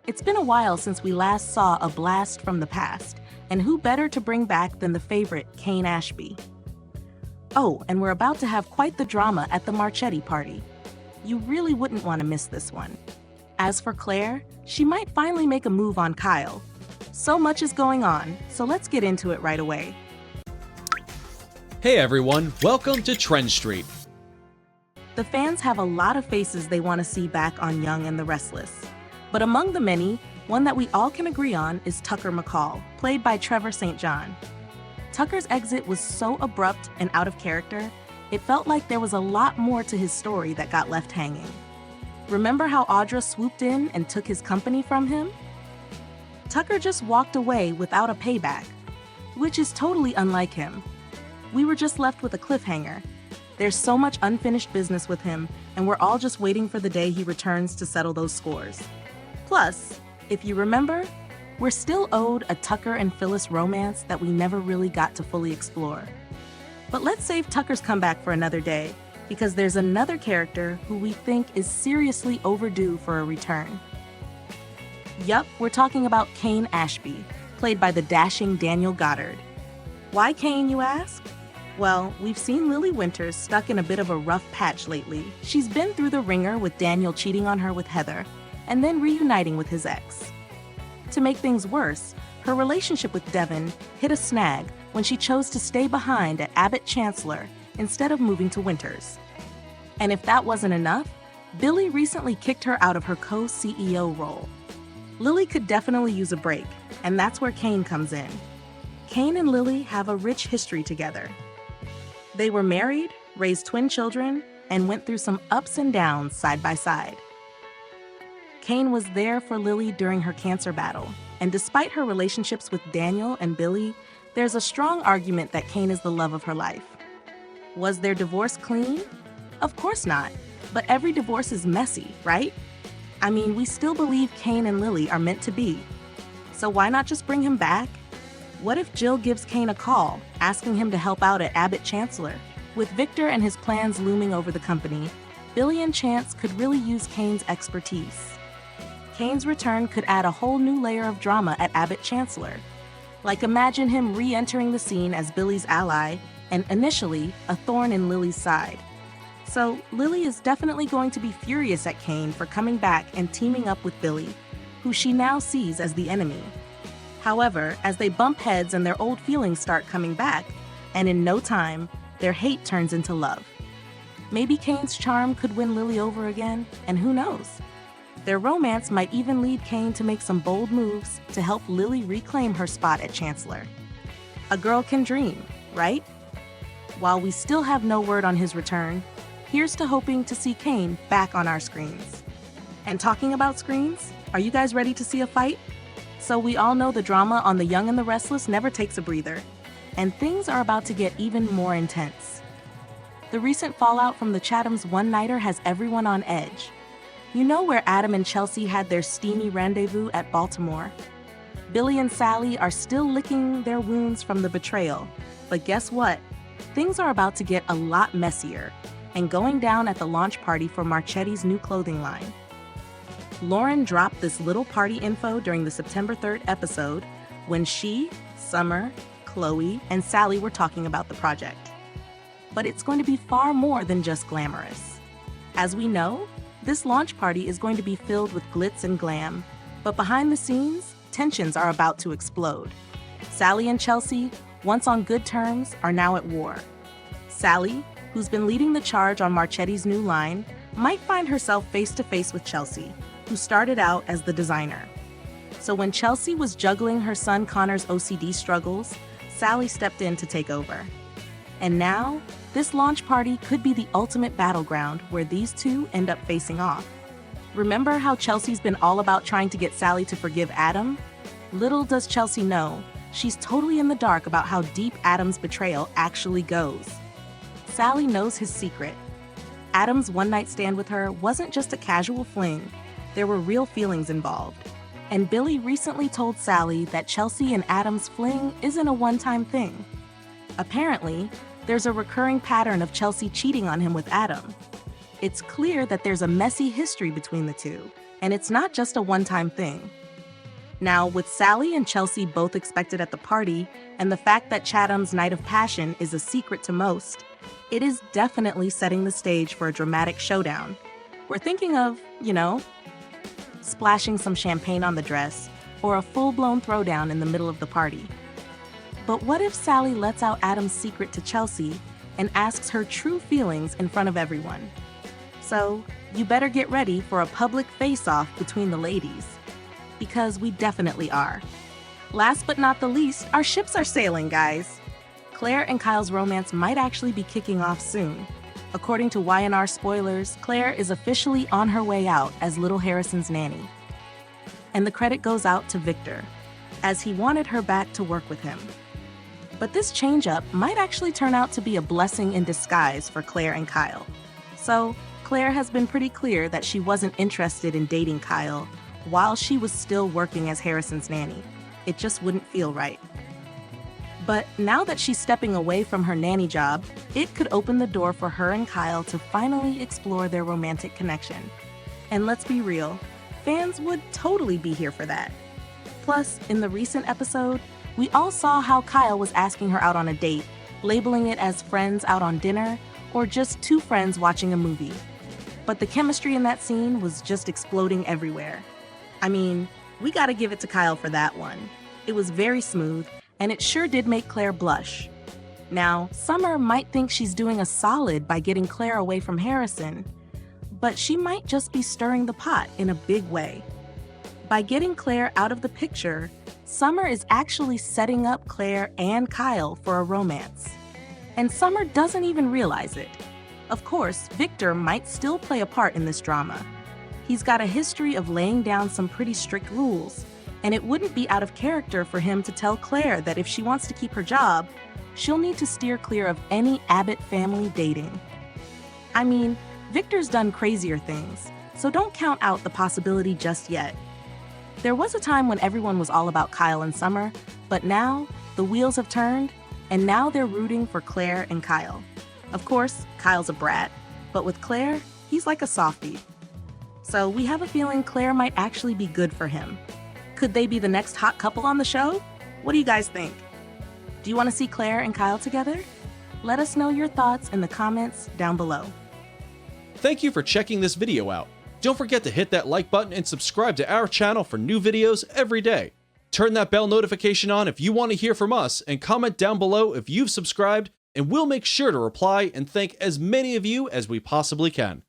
It's been a while since we last saw a blast from the past, and who better to bring back than the favorite Cane Ashby? Oh, and we're about to have quite the drama at the Marchetti Party. You really wouldn't want to miss this one. As for Claire, she might finally make a move on Kyle. So much is going on, so let's get into it right away. Hey everyone, welcome to TrendStreet. The fans have a lot of faces they want to see back on Young and the Restless. But among the many, one that we all can agree on is Tucker McCall, played by Trevor St. John. Tucker's exit was so abrupt and out of character, it felt like there was a lot more to his story that got left hanging. Remember how Audra swooped in and took his company from him? Tucker just walked away without a payback, which is totally unlike him. We were just left with a cliffhanger. There's so much unfinished business with him, and we're all just waiting for the day he returns to settle those scores. Plus, if you remember, we're still owed a Tucker and Phyllis romance that we never really got to fully explore. But let's save Tucker's comeback for another day, because there's another character who we think is seriously overdue for a return. Yup, we're talking about Cane Ashby, played by the dashing Daniel Goddard. Why Cane, you ask? Well, we've seen Lily Winters stuck in a bit of a rough patch lately. She's been through the ringer with Daniel cheating on her with Heather, and then reuniting with his ex. To make things worse, her relationship with Devin hit a snag when she chose to stay behind at Abbott-Chancellor instead of moving to Winters. And if that wasn't enough, Billy recently kicked her out of her co-CEO role. Lily could definitely use a break, and that's where Cane comes in. Cane and Lily have a rich history together. They were married, raised twin children, and went through some ups and downs side by side. Cane was there for Lily during her cancer battle, and despite her relationships with Daniel and Billy, there's a strong argument that Cane is the love of her life. Was their divorce clean? Of course not, but every divorce is messy, right? I mean, we still believe Cane and Lily are meant to be. So why not just bring him back? What if Jill gives Cane a call, asking him to help out at Abbott-Chancellor? With Victor and his plans looming over the company, Billy and Chance could really use Cane's expertise. Cane's return could add a whole new layer of drama at Abbott-Chancellor. Like imagine him re-entering the scene as Billy's ally, and initially, a thorn in Lily's side. So, Lily is definitely going to be furious at Cane for coming back and teaming up with Billy, who she now sees as the enemy. However, as they bump heads and their old feelings start coming back, and in no time, their hate turns into love. Maybe Cane's charm could win Lily over again, and who knows? Their romance might even lead Cane to make some bold moves to help Lily reclaim her spot at Chancellor. A girl can dream, right? While we still have no word on his return, here's to hoping to see Cane back on our screens. And talking about screens, are you guys ready to see a fight? So we all know the drama on The Young and the Restless never takes a breather, and things are about to get even more intense. The recent fallout from the Chatham's one-nighter has everyone on edge. You know where Adam and Chelsea had their steamy rendezvous at Baltimore. Billy and Sally are still licking their wounds from the betrayal, but guess what? Things are about to get a lot messier, and going down at the launch party for Marchetti's new clothing line. Lauren dropped this little party info during the September 3rd episode when she, Summer, Chloe, and Sally were talking about the project. But it's going to be far more than just glamorous. As we know, this launch party is going to be filled with glitz and glam, but behind the scenes, tensions are about to explode. Sally and Chelsea, once on good terms, are now at war. Sally, who's been leading the charge on Marchetti's new line, might find herself face to face with Chelsea, who started out as the designer. So when Chelsea was juggling her son Connor's OCD struggles, Sally stepped in to take over. And now, this launch party could be the ultimate battleground where these two end up facing off. Remember how Chelsea's been all about trying to get Sally to forgive Adam? Little does Chelsea know, she's totally in the dark about how deep Adam's betrayal actually goes. Sally knows his secret. Adam's one-night stand with her wasn't just a casual fling, there were real feelings involved. And Billy recently told Sally that Chelsea and Adam's fling isn't a one-time thing. Apparently, there's a recurring pattern of Chelsea cheating on him with Adam. It's clear that there's a messy history between the two, And it's not just a one-time thing. Now, with Sally and Chelsea both expected at the party, and the fact that Chatham's night of passion is a secret to most, it is definitely setting the stage for a dramatic showdown. We're thinking of, splashing some champagne on the dress, or a full-blown throwdown in the middle of the party. But what if Sally lets out Adam's secret to Chelsea and asks her true feelings in front of everyone? So, you better get ready for a public face-off between the ladies. Because we definitely are. Last but not the least, our ships are sailing, guys. Claire and Kyle's romance might actually be kicking off soon. According to Y&R spoilers, Claire is officially on her way out as little Harrison's nanny. And the credit goes out to Victor, as he wanted her back to work with him. But this change-up might actually turn out to be a blessing in disguise for Claire and Kyle. So, Claire has been pretty clear that she wasn't interested in dating Kyle while she was still working as Harrison's nanny. It just wouldn't feel right. But now that she's stepping away from her nanny job, it could open the door for her and Kyle to finally explore their romantic connection. And let's be real, fans would totally be here for that. Plus, in the recent episode, we all saw how Kyle was asking her out on a date, labeling it as friends out on dinner or just two friends watching a movie. But the chemistry in that scene was just exploding everywhere. I mean, we gotta give it to Kyle for that one. It was very smooth, and it sure did make Claire blush. Now, Summer might think she's doing a solid by getting Claire away from Harrison, but she might just be stirring the pot in a big way. By getting Claire out of the picture, Summer is actually setting up Claire and Kyle for a romance. And Summer doesn't even realize it. Of course, Victor might still play a part in this drama. He's got a history of laying down some pretty strict rules, and it wouldn't be out of character for him to tell Claire that if she wants to keep her job, she'll need to steer clear of any Abbott family dating. I mean, Victor's done crazier things, so don't count out the possibility just yet. There was a time when everyone was all about Kyle and Summer, but now the wheels have turned, and now they're rooting for Claire and Kyle. Of course, Kyle's a brat, but with Claire, he's like a softie. So we have a feeling Claire might actually be good for him. Could they be the next hot couple on the show? What do you guys think? Do you want to see Claire and Kyle together? Let us know your thoughts in the comments down below. Thank you for checking this video out. Don't forget to hit that like button and subscribe to our channel for new videos every day. Turn that bell notification on if you want to hear from us, and comment down below if you've subscribed, and we'll make sure to reply and thank as many of you as we possibly can.